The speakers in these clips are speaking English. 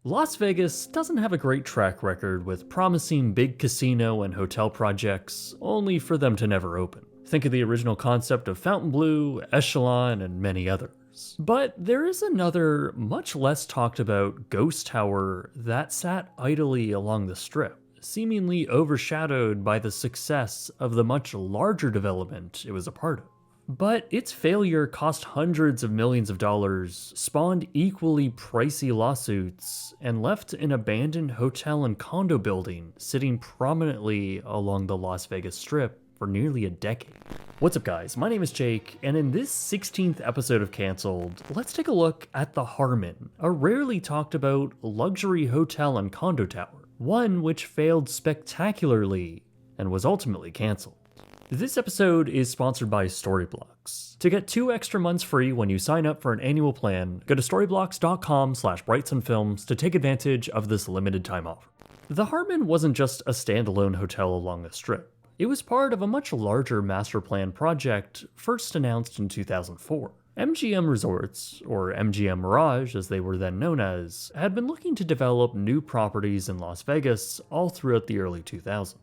Las Vegas doesn't have a great track record with promising big casino and hotel projects, only for them to never open. Think of the original concept of Fontainebleau, Echelon, and many others. But there is another, much less talked about ghost tower that sat idly along the strip, seemingly overshadowed by the success of the much larger development it was a part of. But its failure cost hundreds of millions of dollars, spawned equally pricey lawsuits, and left an abandoned hotel and condo building sitting prominently along the Las Vegas Strip for nearly a decade. What's up, guys? My name is Jake, and in this 16th episode of Cancelled, let's take a look at the Harmon, a rarely talked about luxury hotel and condo tower, one which failed spectacularly and was ultimately cancelled. This episode is sponsored by Storyblocks. To get 2 extra months free when you sign up for an annual plan, go to storyblocks.com/brightsunfilms to take advantage of this limited time offer. The Harmon wasn't just a standalone hotel along the strip. It was part of a much larger master plan project first announced in 2004. MGM Resorts, or MGM Mirage as they were then known as, had been looking to develop new properties in Las Vegas all throughout the early 2000s.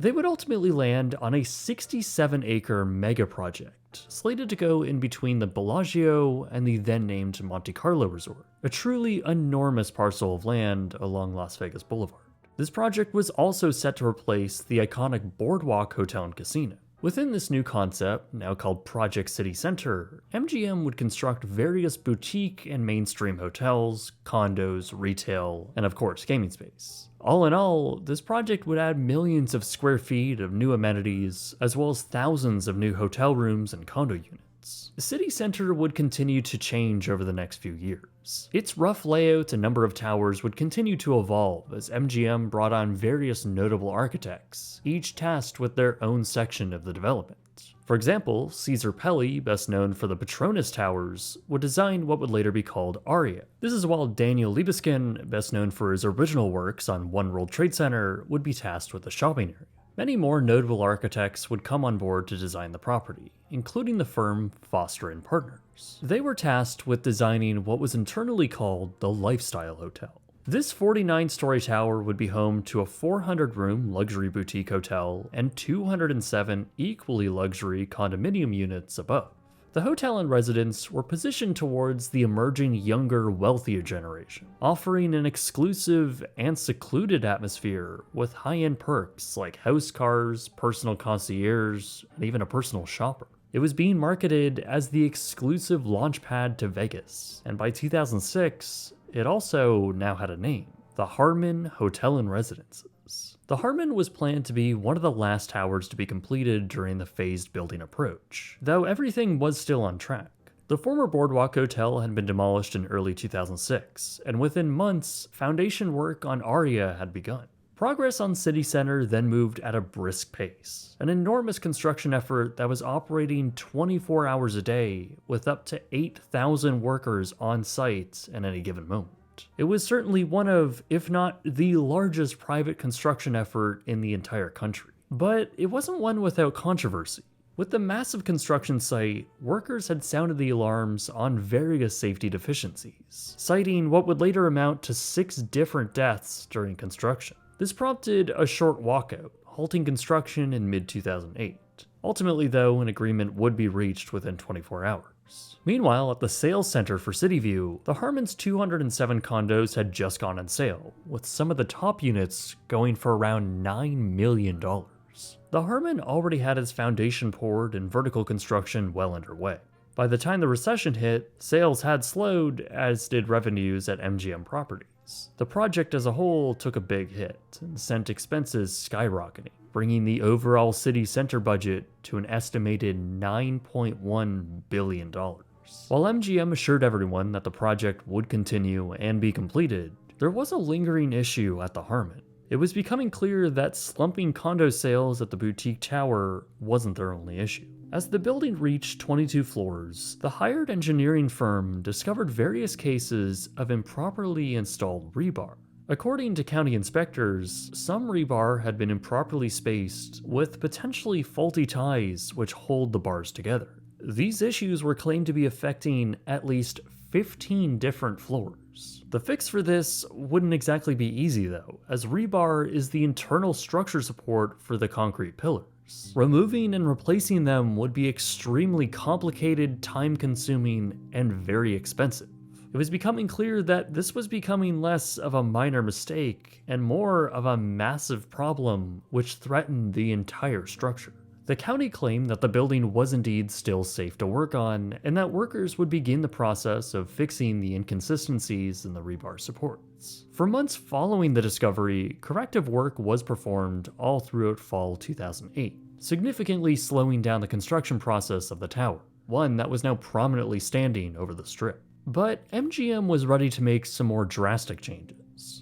They would ultimately land on a 67-acre mega project, slated to go in between the Bellagio and the then-named Monte Carlo Resort, a truly enormous parcel of land along Las Vegas Boulevard. This project was also set to replace the iconic Boardwalk Hotel and Casino. Within this new concept, now called Project City Center, MGM would construct various boutique and mainstream hotels, condos, retail, and of course gaming space. All in all, this project would add millions of square feet of new amenities, as well as thousands of new hotel rooms and condo units. The city center would continue to change over the next few years. Its rough layout and number of towers would continue to evolve as MGM brought on various notable architects, each tasked with their own section of the development. For example, Caesar Pelli, best known for the Petronas Towers, would design what would later be called Aria. This is while Daniel Libeskind, best known for his original works on One World Trade Center, would be tasked with the shopping area. Many more notable architects would come on board to design the property, including the firm Foster & Partners. They were tasked with designing what was internally called the Lifestyle Hotel. This 49-story tower would be home to a 400-room luxury boutique hotel and 207 equally luxury condominium units above. The hotel and residence were positioned towards the emerging younger, wealthier generation, offering an exclusive and secluded atmosphere with high-end perks like house cars, personal concierge, and even a personal shopper. It was being marketed as the exclusive launchpad to Vegas, and by 2006, it also now had a name, the Harmon Hotel and Residences. The Harmon was planned to be one of the last towers to be completed during the phased building approach, though everything was still on track. The former Boardwalk Hotel had been demolished in early 2006, and within months, foundation work on Aria had begun. Progress on City Center then moved at a brisk pace, an enormous construction effort that was operating 24 hours a day with up to 8,000 workers on site at any given moment. It was certainly one of, if not the largest private construction effort in the entire country. But it wasn't one without controversy. With the massive construction site, workers had sounded the alarms on various safety deficiencies, citing what would later amount to 6 different deaths during construction. This prompted a short walkout, halting construction in mid-2008. Ultimately, though, an agreement would be reached within 24 hours. Meanwhile, at the sales center for CityView, the Harmon's 207 condos had just gone on sale, with some of the top units going for around $9 million. The Harmon already had its foundation poured and vertical construction well underway. By the time the recession hit, sales had slowed, as did revenues at MGM properties. The project as a whole took a big hit and sent expenses skyrocketing, bringing the overall city center budget to an estimated $9.1 billion. While MGM assured everyone that the project would continue and be completed, there was a lingering issue at the Harmon. It was becoming clear that slumping condo sales at the boutique tower wasn't their only issue. As the building reached 22 floors, the hired engineering firm discovered various cases of improperly installed rebar. According to county inspectors, some rebar had been improperly spaced with potentially faulty ties which hold the bars together. These issues were claimed to be affecting at least 15 different floors. The fix for this wouldn't exactly be easy though, as rebar is the internal structure support for the concrete pillars. Removing and replacing them would be extremely complicated, time-consuming, and very expensive. It was becoming clear that this was becoming less of a minor mistake and more of a massive problem which threatened the entire structure. The county claimed that the building was indeed still safe to work on, and that workers would begin the process of fixing the inconsistencies in the rebar supports. For months following the discovery, corrective work was performed all throughout fall 2008, significantly slowing down the construction process of the tower, one that was now prominently standing over the strip. But MGM was ready to make some more drastic changes.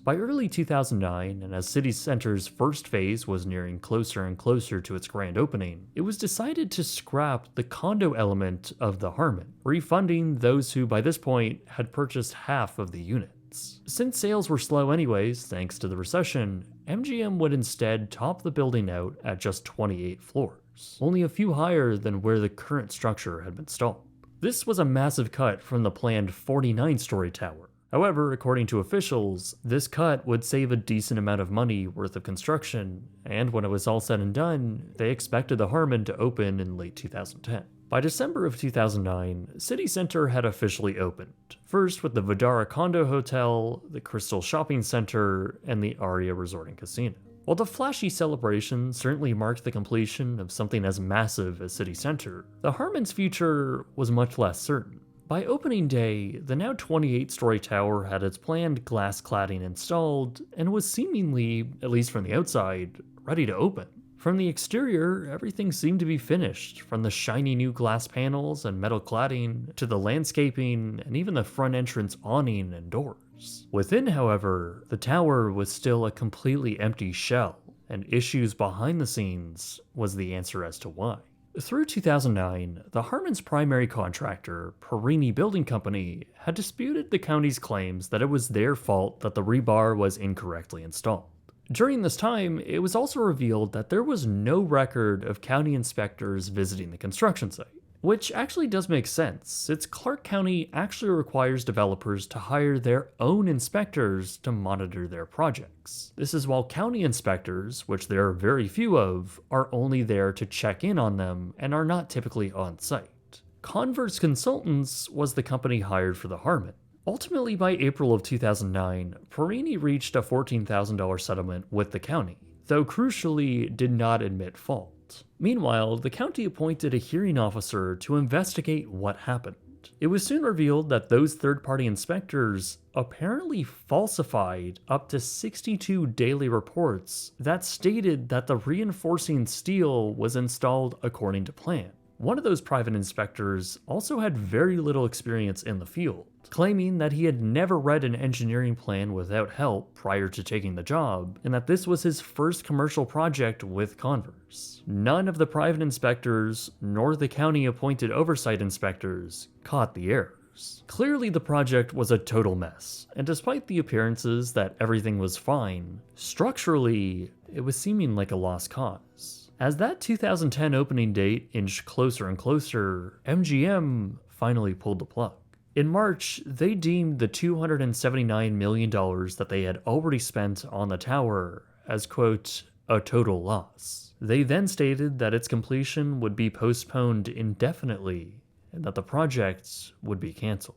By early 2009, and as City Center's first phase was nearing closer and closer to its grand opening, it was decided to scrap the condo element of the Harmon, refunding those who by this point had purchased half of the units. Since sales were slow anyways, thanks to the recession, MGM would instead top the building out at just 28 floors, only a few higher than where the current structure had been stalled. This was a massive cut from the planned 49-story tower. However, according to officials, this cut would save a decent amount of money worth of construction, and when it was all said and done, they expected the Harmon to open in late 2010. By December of 2009, City Center had officially opened, first with the Vdara Condo Hotel, the Crystal Shopping Center, and the Aria Resort and Casino. While the flashy celebration certainly marked the completion of something as massive as City Center, the Harmon's future was much less certain. By opening day, the now 28-story tower had its planned glass cladding installed and was seemingly, at least from the outside, ready to open. From the exterior, everything seemed to be finished, from the shiny new glass panels and metal cladding to the landscaping and even the front entrance awning and doors. Within, however, the tower was still a completely empty shell, and issues behind the scenes was the answer as to why. Through 2009, the Harmon's primary contractor, Perini Building Company, had disputed the county's claims that it was their fault that the rebar was incorrectly installed. During this time, it was also revealed that there was no record of county inspectors visiting the construction site, which actually does make sense, since Clark County actually requires developers to hire their own inspectors to monitor their projects. This is while county inspectors, which there are very few of, are only there to check in on them and are not typically on site. Converse Consultants was the company hired for the Harmon. Ultimately, by April of 2009, Perini reached a $14,000 settlement with the county, though crucially did not admit fault. Meanwhile, the county appointed a hearing officer to investigate what happened. It was soon revealed that those third-party inspectors apparently falsified up to 62 daily reports that stated that the reinforcing steel was installed according to plan. One of those private inspectors also had very little experience in the field, claiming that he had never read an engineering plan without help prior to taking the job, and that this was his first commercial project with Converse. None of the private inspectors, nor the county-appointed oversight inspectors, caught the errors. Clearly the project was a total mess, and despite the appearances that everything was fine, structurally, it was seeming like a lost cause. As that 2010 opening date inched closer and closer, MGM finally pulled the plug. In March, they deemed the $279 million that they had already spent on the tower as, quote, a total loss. They then stated that its completion would be postponed indefinitely and that the project would be canceled.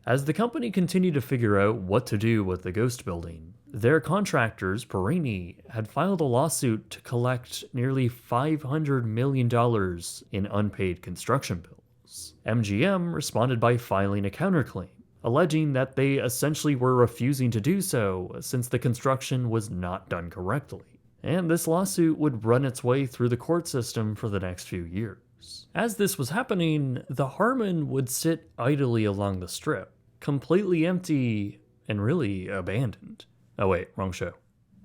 As the company continued to figure out what to do with the ghost building, their contractors, Perini, had filed a lawsuit to collect nearly $500 million in unpaid construction bills. MGM responded by filing a counterclaim, alleging that they essentially were refusing to do so since the construction was not done correctly. And this lawsuit would run its way through the court system for the next few years. As this was happening, the Harmon would sit idly along the strip, completely empty and really abandoned. Oh wait, wrong show.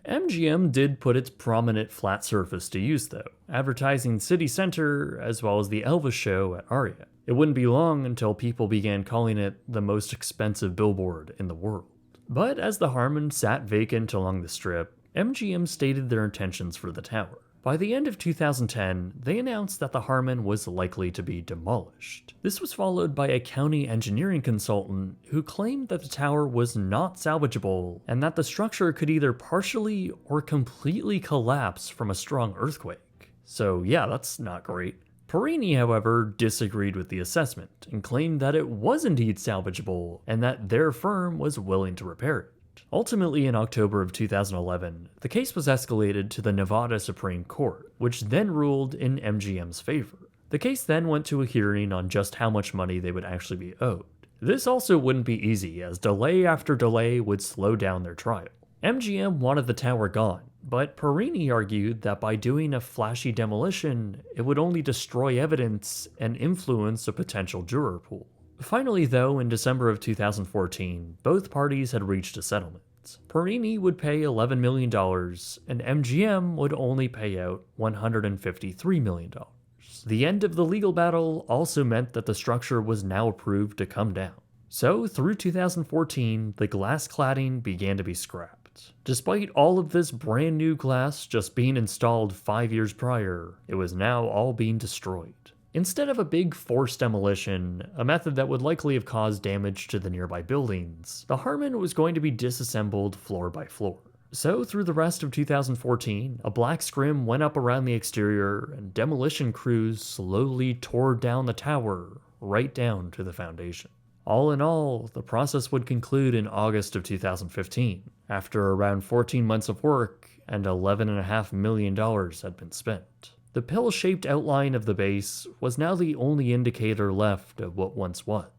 MGM did put its prominent flat surface to use though, advertising City Center as well as the Elvis show at Aria. It wouldn't be long until people began calling it the most expensive billboard in the world. But as the Harmon sat vacant along the strip, MGM stated their intentions for the tower. By the end of 2010, they announced that the Harmon was likely to be demolished. This was followed by a county engineering consultant who claimed that the tower was not salvageable and that the structure could either partially or completely collapse from a strong earthquake. So yeah, that's not great. Perini, however, disagreed with the assessment and claimed that it was indeed salvageable and that their firm was willing to repair it. Ultimately, in October of 2011, the case was escalated to the Nevada Supreme Court, which then ruled in MGM's favor. The case then went to a hearing on just how much money they would actually be owed. This also wouldn't be easy, as delay after delay would slow down their trial. MGM wanted the tower gone, but Perini argued that by doing a flashy demolition, it would only destroy evidence and influence a potential juror pool. Finally, though, in December of 2014, both parties had reached a settlement. Perini would pay $11 million, and MGM would only pay out $153 million. The end of the legal battle also meant that the structure was now approved to come down. So, through 2014, the glass cladding began to be scrapped. Despite all of this brand new glass just being installed 5 years prior, it was now all being destroyed. Instead of a big forced demolition, a method that would likely have caused damage to the nearby buildings, the Harmon was going to be disassembled floor by floor. So through the rest of 2014, a black scrim went up around the exterior and demolition crews slowly tore down the tower, right down to the foundation. All in all, the process would conclude in August of 2015, after around 14 months of work and $11.5 million had been spent. The pill-shaped outline of the base was now the only indicator left of what once was.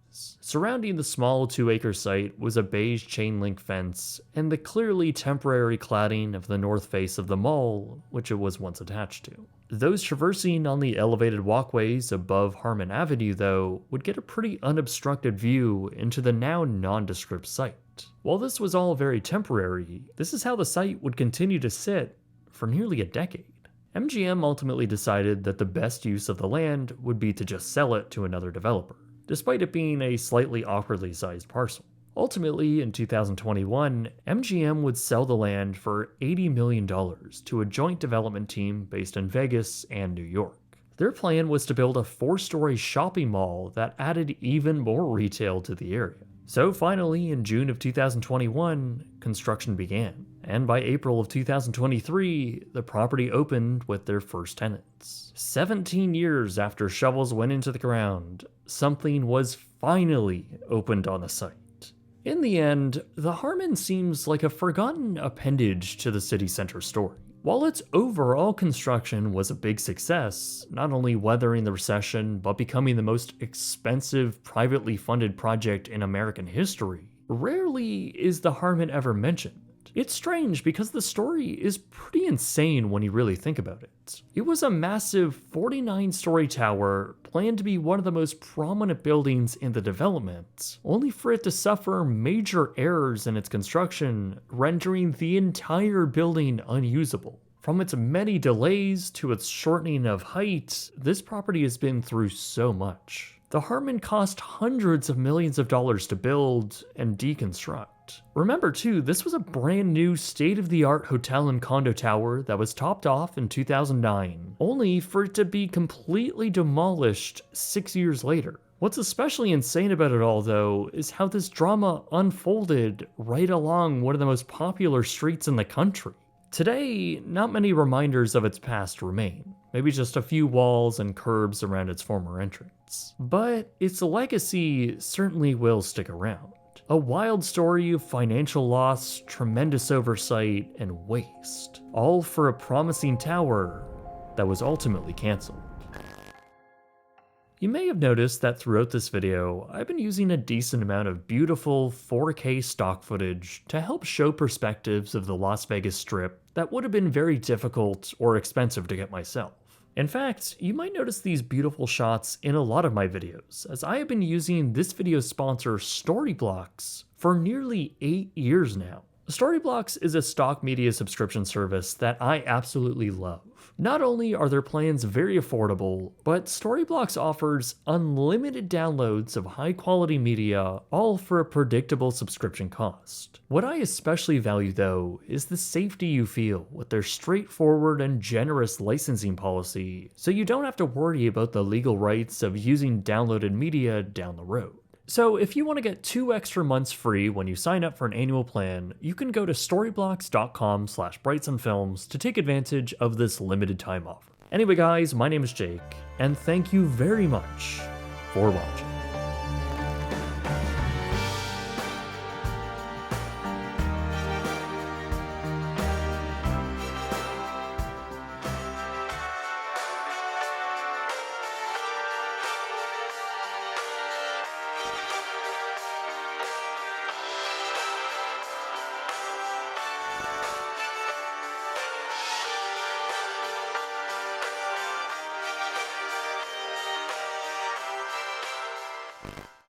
Surrounding the small 2-acre site was a beige chain-link fence and the clearly temporary cladding of the north face of the mall, which it was once attached to. Those traversing on the elevated walkways above Harmon Avenue, though, would get a pretty unobstructed view into the now nondescript site. While this was all very temporary, this is how the site would continue to sit for nearly a decade. MGM ultimately decided that the best use of the land would be to just sell it to another developer, despite it being a slightly awkwardly sized parcel. Ultimately, in 2021, MGM would sell the land for $80 million to a joint development team based in Vegas and New York. Their plan was to build a 4-story shopping mall that added even more retail to the area. So finally, in June of 2021, construction began, and by April of 2023, the property opened with their first tenants. 17 years after shovels went into the ground, something was finally opened on the site. In the end, the Harmon seems like a forgotten appendage to the city center story. While its overall construction was a big success, not only weathering the recession, but becoming the most expensive privately funded project in American history, rarely is the Harmon ever mentioned. It's strange because the story is pretty insane when you really think about it. It was a massive 49-story tower planned to be one of the most prominent buildings in the development, only for it to suffer major errors in its construction, rendering the entire building unusable. From its many delays to its shortening of height, this property has been through so much. The Harmon cost hundreds of millions of dollars to build and deconstruct. Remember too, this was a brand new state-of-the-art hotel and condo tower that was topped off in 2009, only for it to be completely demolished 6 years later. What's especially insane about it all, though, is how this drama unfolded right along one of the most popular streets in the country. Today, not many reminders of its past remain, maybe just a few walls and curbs around its former entrance. But its legacy certainly will stick around. A wild story of financial loss, tremendous oversight, and waste, all for a promising tower that was ultimately canceled. You may have noticed that throughout this video, I've been using a decent amount of beautiful 4K stock footage to help show perspectives of the Las Vegas Strip that would have been very difficult or expensive to get myself. In fact, you might notice these beautiful shots in a lot of my videos, as I have been using this video's sponsor Storyblocks for nearly 8 years now. Storyblocks is a stock media subscription service that I absolutely love. Not only are their plans very affordable, but Storyblocks offers unlimited downloads of high-quality media, all for a predictable subscription cost. What I especially value, though, is the safety you feel with their straightforward and generous licensing policy, so you don't have to worry about the legal rights of using downloaded media down the road. So if you want to get 2 extra months free when you sign up for an annual plan, you can go to storyblocks.com/brightsonfilms to take advantage of this limited time offer. Anyway guys, my name is Jake, and thank you very much for watching.